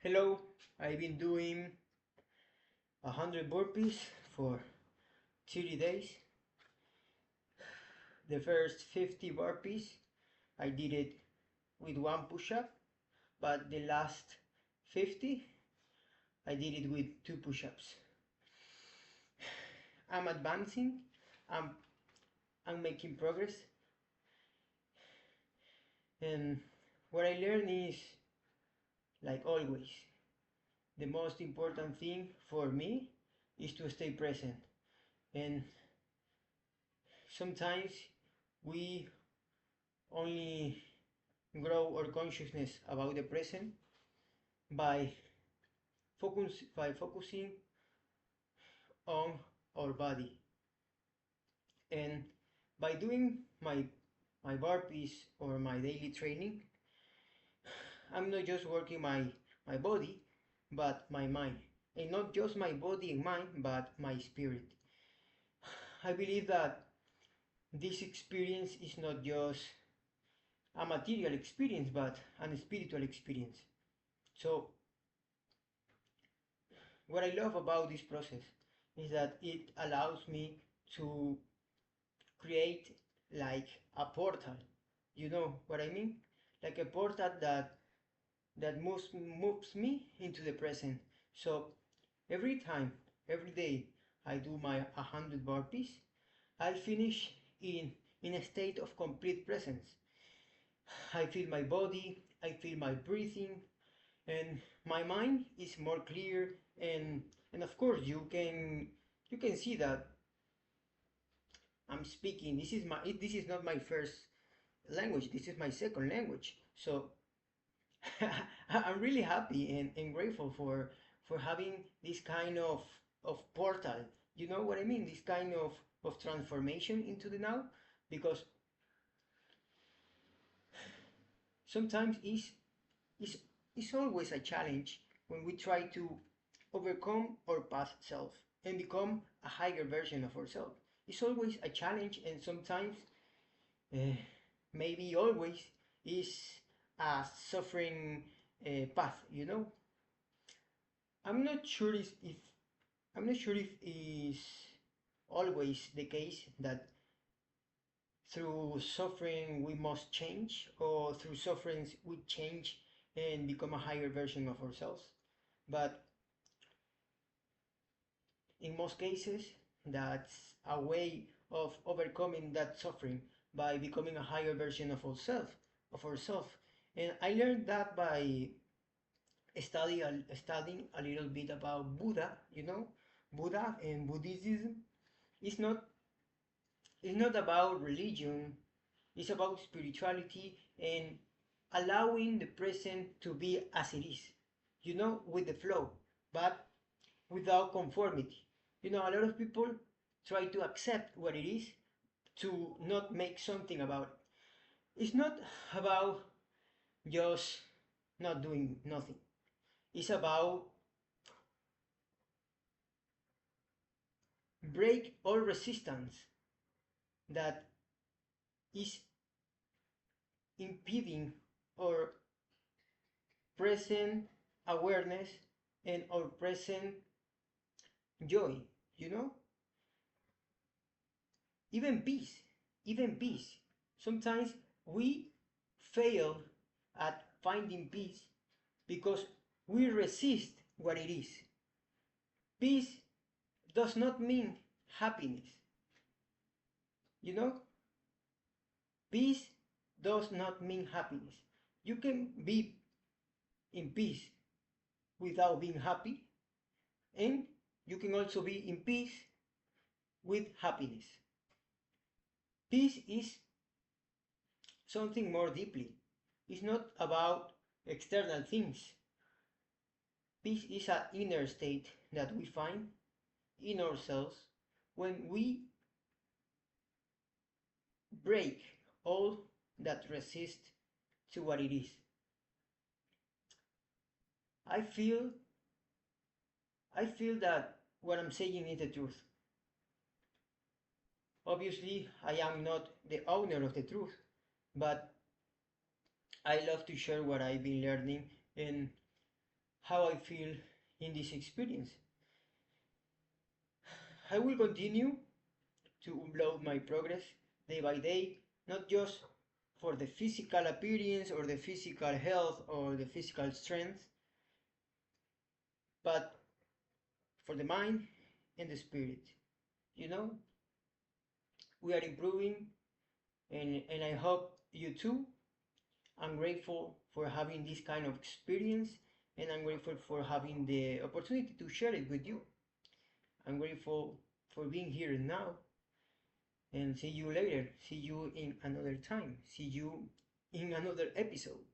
Hello, I've been doing 100 burpees for 30 days. The first 50 burpees I did it with one push-up, but the last 50 I did it with two push-ups. I'm advancing, I'm, I'm making progress, and what I learned is, like always, the most important thing for me is to stay present. And sometimes we only grow our consciousness about the present by focusing on our body, and by doing my burpees or my daily training, I'm not just working my body but my mind, and not just my body and mind but my spirit. I believe that this experience is not just a material experience but a spiritual experience. So what I love about this process is that it allows me to create like a portal. You know what I mean? Like a portal that moves me into the present. So every time, every day I do my 100 burpees, I finish in a state of complete presence. I feel my body, I feel my breathing, and my mind is more clear, and of course you can see that I'm speaking. This is not my first language. This is my second language. So I'm really happy and grateful for having this kind of portal. You know what I mean? This kind of transformation into the now, because sometimes it's, it's always a challenge when we try to overcome our past self and become a higher version of ourselves. It's always a challenge, and sometimes uh, maybe always is a suffering path, you know. I'm not sure if I'm not sure if is always the case that through suffering we must change, or through sufferings we change and become a higher version of ourselves. But in most cases, that's a way of overcoming that suffering by becoming a higher version of ourselves. And I learned that by studying a little bit about Buddha. You know, Buddha and Buddhism is not about religion. It's about spirituality and allowing the present to be as it is. You know, with the flow, but without conformity. You know, a lot of people try to accept what it is to not make something about it. It's not about just not doing nothing. It's about break all resistance that is impeding our present awareness and our present joy, you know? Even peace, even peace. Sometimes we fail at finding peace because we resist what it is. Peace does not mean happiness. You know, peace does not mean happiness. You can be in peace without being happy, and you can also be in peace with happiness. Peace is something more deeply. It's not about external things. Peace is an inner state that we find in ourselves when we break all that resist to what it is. I feel I feel that what I'm saying is the truth. Obviously, I am not the owner of the truth, but I love to share what I've been learning and how I feel in this experience. I will continue to upload my progress day by day, not just for the physical appearance or the physical health or the physical strength, but for the mind and the spirit. You know, we are improving, and I hope you too. I'm grateful for having this kind of experience, and I'm grateful for having the opportunity to share it with you. I'm grateful for being here now, and see you later. See you in another time. See you in another episode.